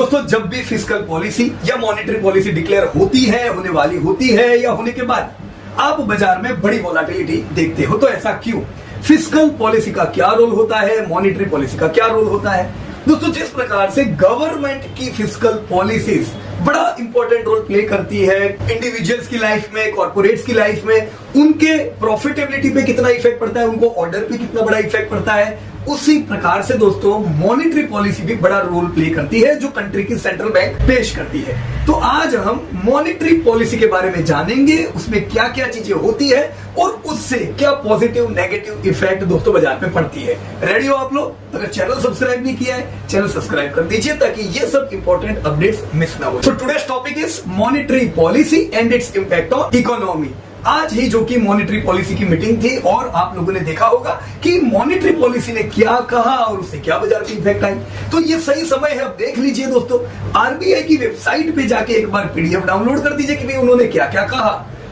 दोस्तों, जब भी फिस्कल पॉलिसी या मॉनेटरी पॉलिसी डिक्लेयर होती है, होने वाली होती है या होने के बाद आप बाजार में बड़ी वोलाटिलिटी देखते हो, तो ऐसा क्यों? फिस्कल पॉलिसी का क्या रोल होता है, मॉनेटरी पॉलिसी का क्या रोल होता है? दोस्तों, जिस प्रकार से गवर्नमेंट की फिस्कल पॉलिसीज बड़ा इंपॉर्टेंट रोल प्ले करती है इंडिविजुअल्स की लाइफ में, कॉर्पोरेट्स की लाइफ में, उनके प्रॉफिटेबिलिटी पे कितना इफेक्ट पड़ता है, उनको ऑर्डर पे कितना बड़ा इफेक्ट पड़ता है, उसी प्रकार से दोस्तों मॉनेटरी पॉलिसी भी बड़ा रोल प्ले करती है जो कंट्री की सेंट्रल बैंक पेश करती है। तो आज हम मॉनेटरी पॉलिसी के बारे में जानेंगे, उसमें क्या क्या चीजें होती है और उससे क्या पॉजिटिव नेगेटिव इफेक्ट दोस्तों बाजार में पड़ती है। रेडी हो आप लोग? अगर चैनल सब्सक्राइब नहीं किया है, चैनल सब्सक्राइब कर दीजिए ताकि ये सब इंपॉर्टेंट अपडेट्स मिस ना हो। So today's topic is monetary policy and it's impact on economy. आज ही जो कि मॉनेटरी पॉलिसी की मीटिंग थी और आप लोगों ने देखा होगा कि मॉनेटरी पॉलिसी ने क्या कहा और उससे क्या बाजार की इफेक्ट आई। तो ये सही समय है, अब देख लीजिए दोस्तों, आरबीआई की वेबसाइट पे जाके एक बार पीडीएफ डाउनलोड कर दीजिए कि भाई उन्होंने क्या क्या कहा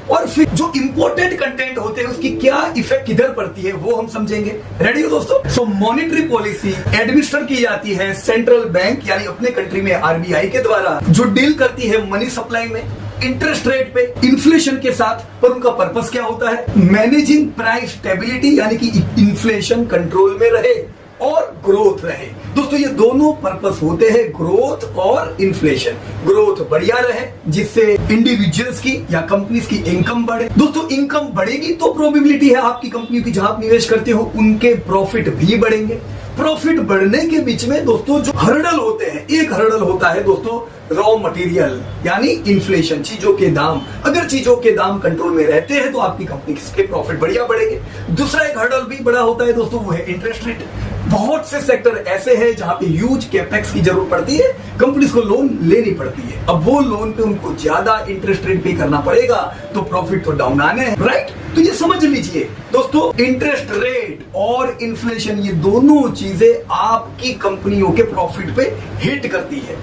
और फिर जो इंपॉर्टेंट कंटेंट होते हैं उसकी क्या इफेक्ट किधर पड़ती है वो हम समझेंगे। रेडी हो दोस्तों? सो मॉनेटरी पॉलिसी एडमिनिस्टर की जाती है सेंट्रल बैंक यानी अपने कंट्री में आरबीआई के द्वारा, जो डील करती है मनी सप्लाई में, इंटरेस्ट रेट पे, इन्फ्लेशन के साथ। पर उनका पर्पस क्या होता है? मैनेजिंग प्राइस स्टेबिलिटी, यानी कि इन्फ्लेशन कंट्रोल में रहे और ग्रोथ रहे। दोस्तों, ये दोनों पर्पस होते हैं, ग्रोथ और इन्फ्लेशन। ग्रोथ बढ़िया रहे जिससे इंडिविजुअल्स की या कंपनीज की इनकम बढ़े। दोस्तों, इनकम बढ़ेगी तो प्रोबेबिलिटी है आपकी कंपनी की जहां आप निवेश करते हो उनके प्रॉफिट भी बढ़ेंगे। प्रॉफिट बढ़ने के बीच में दोस्तों जो हर्डल होते हैं, एक हर्डल होता है दोस्तों रॉ मटेरियल यानी इन्फ्लेशन, चीजों के दाम। अगर चीजों के दाम कंट्रोल में रहते हैं तो आपकी कंपनी के प्रॉफिट बढ़िया बढ़ेंगे। दूसरा एक हर्डल भी बड़ा होता है दोस्तों, वो है इंटरेस्ट रेट। बहुत से सेक्टर ऐसे हैं जहां पे ह्यूज कैपेक्स की जरूरत पड़ती है, कंपनीज को लोन लेनी पड़ती है। अब वो लोन पे उनको ज्यादा इंटरेस्ट रेट पे करना पड़ेगा तो प्रॉफिट तो डाउन आने हैं, राइट? तो ये समझ लीजिए दोस्तों, इंटरेस्ट रेट और इन्फ्लेशन ये दोनों चीजें आपकी कंपनियों के प्रॉफिट पे हिट करती है।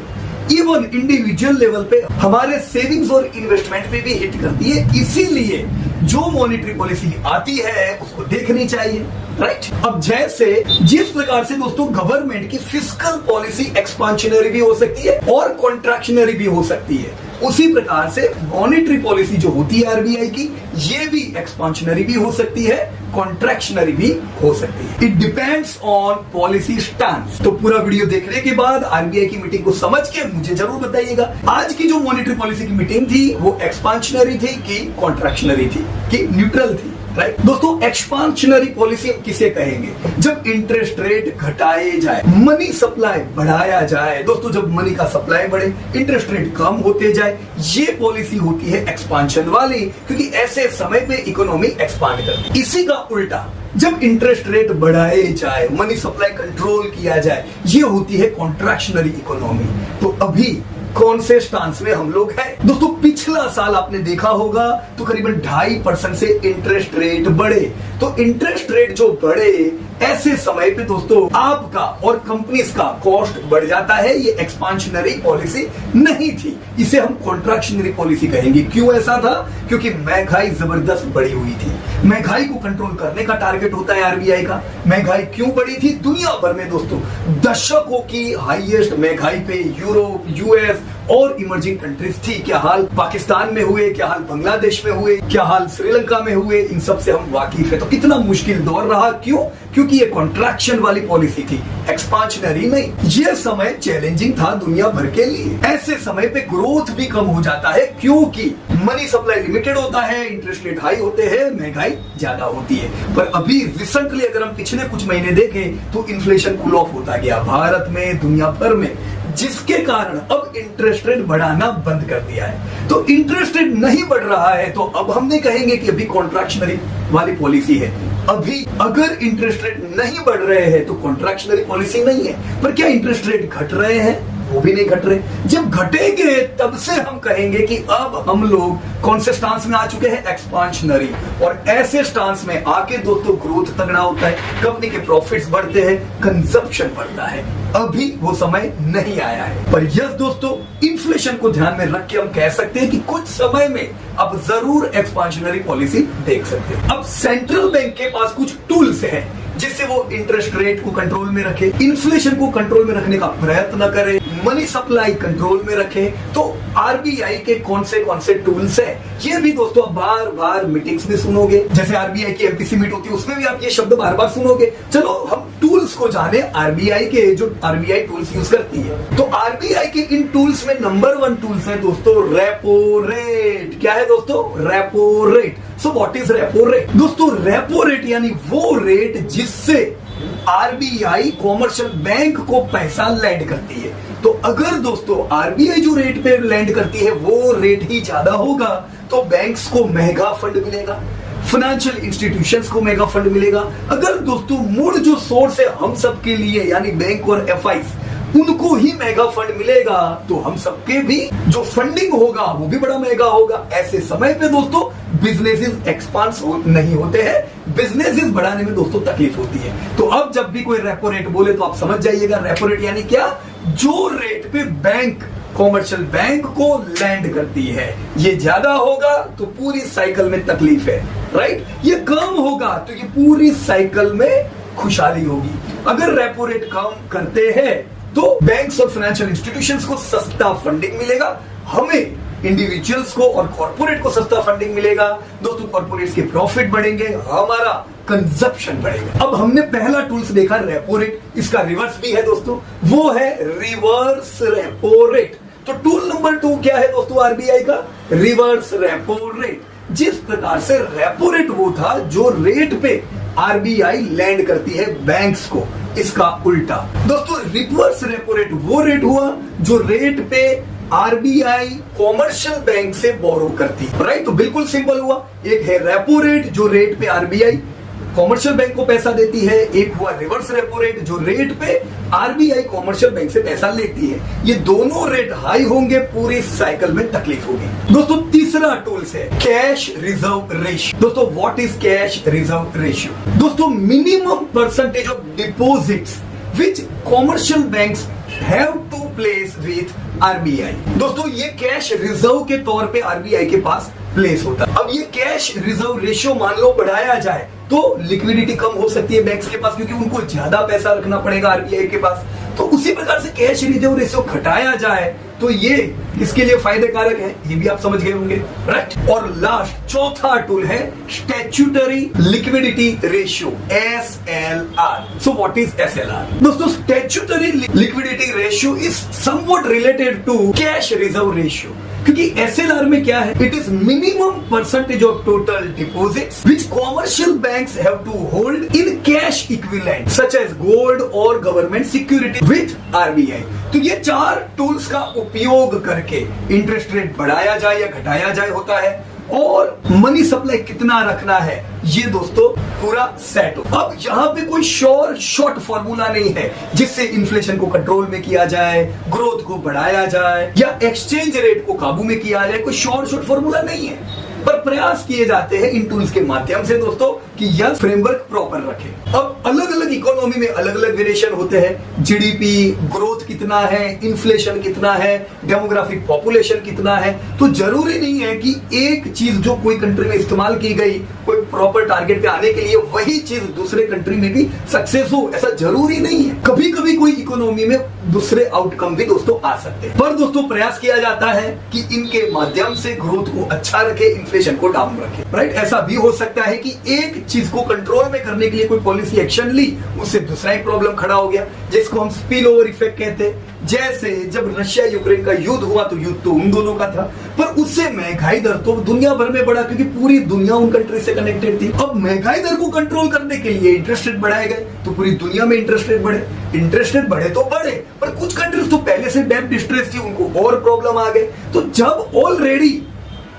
इवन इंडिविजुअल लेवल पे हमारे सेविंग्स और इन्वेस्टमेंट पे भी हिट करती है। इसीलिए जो मॉनेटरी पॉलिसी आती है उसको देखनी चाहिए, राइट? अब जैसे जिस प्रकार से दोस्तों गवर्नमेंट की फिस्कल पॉलिसी एक्सपांशनरी भी हो सकती है और कॉन्ट्रैक्शनरी भी हो सकती है, उसी प्रकार से मॉनेटरी पॉलिसी जो होती है आरबीआई की, ये भी एक्सपांशनरी भी हो सकती है, कॉन्ट्रैक्शनरी भी हो सकती है। It depends on policy stance. तो पूरा वीडियो देखने के बाद आरबीआई की मीटिंग को समझ के मुझे जरूर बताइएगा आज की जो मॉनेटरी पॉलिसी की मीटिंग थी वो एक्सपांशनरी थी कि कॉन्ट्रैक्शनरी थी कि न्यूट्रल थी, राइट? दोस्तों, एक्सपांशनरी पॉलिसी हम किसे कहेंगे? जब इंटरेस्ट रेट घटाए जाए, मनी सप्लाई बढ़ाया जाए। दोस्तों, जब मनी का सप्लाई बढ़े, इंटरेस्ट रेट कम होते जाए, ये पॉलिसी होती है एक्सपांशन वाली, क्योंकि ऐसे समय पे इकोनॉमी एक्सपांड करती है। इसी का उल्टा जब इंटरेस्ट रेट बढ़ाए जाए, मनी सप्लाई कंट्रोल किया जाए, ये होती है कॉन्ट्रैक्शनरी इकोनॉमी। तो अभी कौन से स्टांस में हम लोग हैं? दोस्तों, पिछला साल आपने देखा होगा तो करीबन 2.5% से इंटरेस्ट रेट बढ़े। तो इंटरेस्ट रेट जो बढ़े, ऐसे समय पे दोस्तों आपका और कंपनीज का कॉस्ट बढ़ जाता है। ये एक्सपांशनरी पॉलिसी नहीं थी, इसे हम कॉन्ट्रैक्शनरी पॉलिसी कहेंगे। क्यों ऐसा था? क्योंकि महंगाई जबरदस्त बढ़ी हुई थी। महंगाई को कंट्रोल करने का टारगेट होता है आरबीआई का। महंगाई क्यों बढ़ी थी? दुनिया भर में दोस्तों दशकों की हाईएस्ट महंगाई पे यूरोप, यूएस और इमर्जिंग कंट्रीज थी। क्या हाल पाकिस्तान में हुए, क्या हाल बांग्लादेश में हुए, क्या हाल श्रीलंका में हुए, इन सब से हम वाकिफ है। तो कितना मुश्किल दौर रहा। क्यों? क्योंकि ये कॉन्ट्रैक्शन वाली पॉलिसी थी, एक्सपांशनरी नहीं। ये समय चैलेंजिंग था दुनिया भर के लिए। ऐसे समय पे ग्रोथ भी कम हो जाता है क्योंकि मनी सप्लाई लिमिटेड होता है, इंटरेस्ट रेट हाई होते हैं, महंगाई ज्यादा होती है। पर अभी रिसेंटली अगर हम पिछले कुछ महीने देखें तो इन्फ्लेशन कूल ऑफ होता गया भारत में, दुनिया भर में, जिसके कारण अब इंटरेस्ट रेट बढ़ाना बंद कर दिया है। तो इंटरेस्ट रेट नहीं बढ़ रहा है तो अब हम नहीं कहेंगे कि अभी कॉन्ट्रैक्शनरी वाली पॉलिसी है। अभी अगर इंटरेस्ट रेट नहीं बढ़ रहे हैं तो कॉन्ट्रैक्शनरी पॉलिसी नहीं है। पर क्या इंटरेस्ट रेट घट रहे हैं? वो भी नहीं घट रहे। जब घटेंगे तब से हम कहेंगे कि अब हम लोग कौन से स्टांस में आ चुके हैं? एक्सपांशनरी। और ऐसे स्टांस में आके दोस्तों ग्रोथ तगड़ा होता है, कंपनी के प्रॉफिट्स बढ़ते हैं, कंजप्शन बढ़ता है। अभी वो समय नहीं आया है। पर यस दोस्तों, इन्फ्लेशन को ध्यान में रख के हम कह सकते हैं कि कुछ समय में अब जरूर एक्सपांशनरी पॉलिसी देख सकते हैं। अब सेंट्रल बैंक के पास कुछ टूल्स हैं जिससे वो इंटरेस्ट रेट को कंट्रोल में रखे, इन्फ्लेशन को कंट्रोल में रखने का प्रयत्न करे, मनी सप्लाई कंट्रोल में रखे। तो आरबीआई के कौन से टूल्स है, ये भी दोस्तों बार बार मीटिंग्स में सुनोगे। जैसे आरबीआई की एमपीसी मीट होती है, उसमें भी आप ये शब्द बार बार सुनोगे। चलो हम टूल्स को जाने, आरबीआई के जो आरबीआई टूल्स यूज करती है। तो आरबीआई के इन टूल्स में नंबर 1 टूल्स है दोस्तों रेपो रेट। क्या है दोस्तों? Repo rate. So what is repo rate? दोस्तों रेपो रेट यानी वो रेट जिससे आरबीआई कॉमर्शियल बैंक को पैसा लैंड करती है। तो अगर दोस्तों आरबीआई जो रेट पे लैंड करती है वो रेट ही ज्यादा होगा तो बैंक्स को महंगा फंड मिलेगा, फाइनेंशियल इंस्टीट्यूशंस को महंगा फंड मिलेगा। अगर दोस्तों मूल जो सोर्स है हम सब के लिए यानी बैंक और एफआईस, उनको ही महंगा फंड मिलेगा तो हम सबके भी जो फंडिंग होगा वो भी बड़ा महंगा होगा। ऐसे समय पे दोस्तों बिजनेसेस एक्सपांड नहीं होते हैं, बिजनेसेस बढ़ाने में दोस्तों तकलीफ होती है। तो अब जब भी कोई रेपो रेट बोले तो आप समझ जाइएगा रेपो रेट यानी क्या, जो रेट पे बैंक कॉमर्शियल बैंक को लैंड करती है ये ज्यादा होगा तो पूरी साइकिल में तकलीफ है, राइट। ये कम होगा तो ये पूरी साइकिल में खुशहाली होगी। अगर रेपो रेट कम करते हैं तो बैंक्स और फाइनेंशियल इंस्टीट्यूशंस को सस्ता फंडिंग मिलेगा, हमें इंडिविजुअल्स को और कॉर्पोरेट को सस्ता फंडिंग मिलेगा। दोस्तों कॉर्पोरेट्स के प्रॉफिट बढ़ेंगे, हमारा कंजप्शन बढ़ेगा। अब हमने पहला टूल्स देखा रेपो रेट, इसका रिवर्स भी है दोस्तों, वो है रिवर्स रेपो रेट। तो टूल नंबर 2 क्या है दोस्तों आरबीआई का? Reverse repo rate. जिस प्रकार से रेपो रेट वो था जो रेट पे आरबीआई लैंड करती है बैंक्स को, इसका उल्टा दोस्तों रिवर्स रेपो रेट वो रेट हुआ जो रेट पे आरबीआई कॉमर्शियल बैंक से बोरो करती है, राइट। तो बिल्कुल सिंपल हुआ, एक है रेपो रेट जो रेट पे आरबीआई कॉमर्शियल बैंक को पैसा देती है, एक हुआ रिवर्स रेपो रेट जो रेट पे आरबीआई कॉमर्शियल बैंक से पैसा लेती है। ये दोनों रेट हाई होंगे पूरी साइकिल में तकलीफ होगी। दोस्तों तीसरा टूल्स है कैश रिजर्व रेशियो। दोस्तों what is cash reserve ratio? दोस्तों minimum percentage of deposits which commercial banks have to place with RBI. दोस्तों ये कैश रिजर्व के तौर पे आरबीआई के पास प्लेस होता है। अब ये कैश रिजर्व रेशियो मान लो बढ़ाया जाए तो लिक्विडिटी कम हो सकती है बैंक्स के पास, क्योंकि उनको ज्यादा पैसा रखना पड़ेगा आरबीआई के पास। तो उसी प्रकार से कैश रिजर्व रेशियो घटाया जाए तो ये किसके लिए फायदे कारक है, ये भी आप समझ गए होंगे, राइट। और लास्ट चौथा टूल है statutory liquidity ratio, SLR। So what is SLR? दोस्तों statutory liquidity ratio is somewhat related to cash reserve ratio, क्योंकि SLR में क्या है, it is minimum percentage of total deposits which commercial banks have to hold in cash equivalent such as gold और government security with RBI. तो ये 4 tools का उपयोग करके इंटरेस्ट रेट बढ़ाया जाए या घटाया जाए होता है, और मनी सप्लाई कितना रखना है ये दोस्तों पूरा सेट हो। अब यहाँ पे कोई शॉर्ट फॉर्मूला नहीं है जिससे इन्फ्लेशन को कंट्रोल में किया जाए, ग्रोथ को बढ़ाया जाए या एक्सचेंज रेट को काबू में किया जाए। कोई शॉर्ट फॉर्मूला नहीं है, पर प्रयास किए जाते हैं इन टूल्स के माध्यम से दोस्तों कि यह फ्रेमवर्क प्रॉपर रखे। अब अलग अलग इकोनॉमी में अलग अलग वेरिएशन होते हैं, जीडीपी ग्रोथ कितना है, इन्फ्लेशन कितना है, डेमोग्राफिक पॉपुलेशन कितना है। तो जरूरी नहीं है कि एक चीज जो कोई कंट्री में इस्तेमाल की गई कोई प्रॉपर टारगेट पे आने के लिए वही चीज दूसरे कंट्री में भी सक्सेस हो, ऐसा जरूरी नहीं है। कभी कभी कोई इकोनॉमी में दूसरे आउटकम भी दोस्तों आ सकते हैं, पर दोस्तों प्रयास किया जाता है कि इनके माध्यम से ग्रोथ को अच्छा रखे, इन्फ्लेशन को डाउन रखे, राइट। ऐसा भी हो सकता है कि एक चीज को कंट्रोल में करने के लिए कोई पॉलिसी एक्शन ली, उससे दूसरा एक प्रॉब्लम खड़ा हो गया, जिसको हम स्पिल ओवर इफेक्ट कहते हैं। जैसे जब रशिया यूक्रेन का युद्ध हुआ तो युद्ध तो उन दोनों का था, पर उससे महंगाई दर तो दुनिया भर में बढ़ा, क्योंकि पूरी दुनिया उन कंट्री से कनेक्टेड थी। अब महंगाई दर को कंट्रोल करने के लिए इंटरेस्ट रेट बढ़ाए गए तो पूरी दुनिया में इंटरेस्ट रेट बढ़े। इंटरेस्ट रेट बढ़े तो बढ़े, पर कुछ कंट्रीज तो पहले से डेब्ट डिस्ट्रेस थी, उनको और प्रॉब्लम आ गए। तो जब ऑलरेडी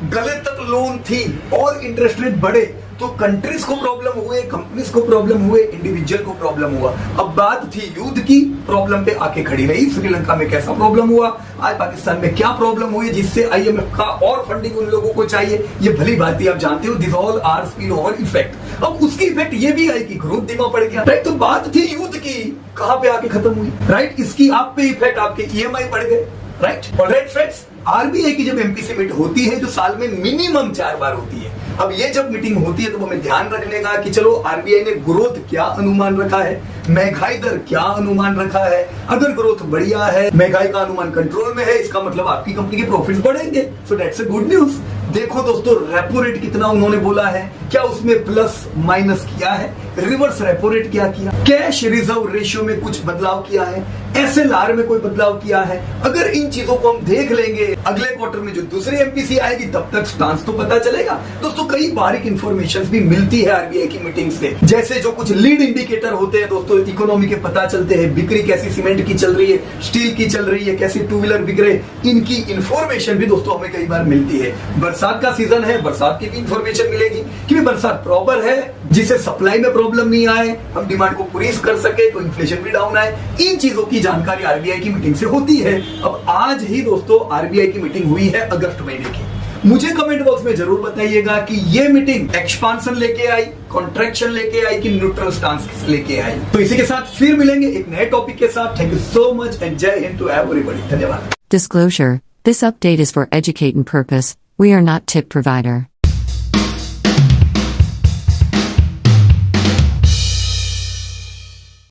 गले तक लोन थी और इंटरेस्ट रेट बढ़े तो कंट्रीज को प्रॉब्लम हुए, कंपनीज को प्रॉब्लम हुए, इंडिविजुअल को प्रॉब्लम हुआ। अब बात थी युद्ध की, प्रॉब्लम पे आके खड़ी रही। श्रीलंका में कैसा प्रॉब्लम हुआ, आज पाकिस्तान में क्या प्रॉब्लम हुई जिससे आईएमएफ का और फंडिंग उन लोगों को चाहिए, ये भली बात ही आप जानते हो। This all are spill over effect. अब उसकी इफेक्ट ये भी आई कि ग्रोथ धीमा पड़ गया, राइट। तो बात थी युद्ध की, कहां पे आके खत्म हुई, राइट। इसकी आप पे इफेक्ट, आपके ईएमआई बढ़ गए, राइट। ऑलराइट फ्रेंड्स, आरबीआई की जब एमपीसी मीट होती है जो साल में मिनिमम 4 बार होती है, अब ये जब मीटिंग होती है तो हमें ध्यान रखने का कि चलो आरबीआई ने ग्रोथ क्या अनुमान रखा है, महंगाई दर क्या अनुमान रखा है। अगर ग्रोथ बढ़िया है, महंगाई का अनुमान कंट्रोल में है, इसका मतलब आपकी कंपनी के प्रॉफिट्स बढ़ेंगे। So that's a good news. देखो दोस्तों, रेपो रेट कितना उन्होंने बोला है, क्या उसमें प्लस माइनस किया है, रिवर्स रेपो रेट क्या किया, कैश रिजर्व रेशियो में कुछ बदलाव किया है, एसएलआर में कोई बदलाव किया है। अगर इन चीजों को हम देख लेंगे, अगले क्वार्टर में जो दूसरी एमपीसी आएगी तब तक स्टांस तो पता चलेगा। दोस्तों, कई बारीक इंफॉर्मेशन भी मिलती है आरबीआई की मीटिंग से, जैसे जो कुछ लीड इंडिकेटर होते हैं दोस्तों, इकोनॉमी के पता चलते हैं, बिक्री कैसी सीमेंट की चल रही है, स्टील की चल रही है, कैसे टू व्हीलर बिक रहे, इनकी इंफॉर्मेशन भी दोस्तों हमें कई बार मिलती है। बरसात का सीजन है, बरसात की भी इंफॉर्मेशन मिलेगी कि बरसात प्रॉपर है, जिससे सप्लाई में प्रॉब्लम नहीं आए, हम डिमांड को पूरी कर सके, तो इन्फ्लेशन भी डाउन आए। इन चीजों की जानकारी आरबीआई की मीटिंग से होती है। अब आज ही दोस्तों आरबीआई की मीटिंग हुई है अगस्त महीने की। मुझे कमेंट बॉक्स में जरूर बताइएगा कि ये मीटिंग एक्सपांशन लेके आई, कॉन्ट्रैक्शन लेके आई कि न्यूट्रल स्टांस लेके आई। तो इसी के साथ फिर मिलेंगे एक नए टॉपिक के साथ। Thank you so much and जय हिंद टू एवरीबॉडी। धन्यवाद। Disclosure: This update is for educating purpose. We are not tip provider.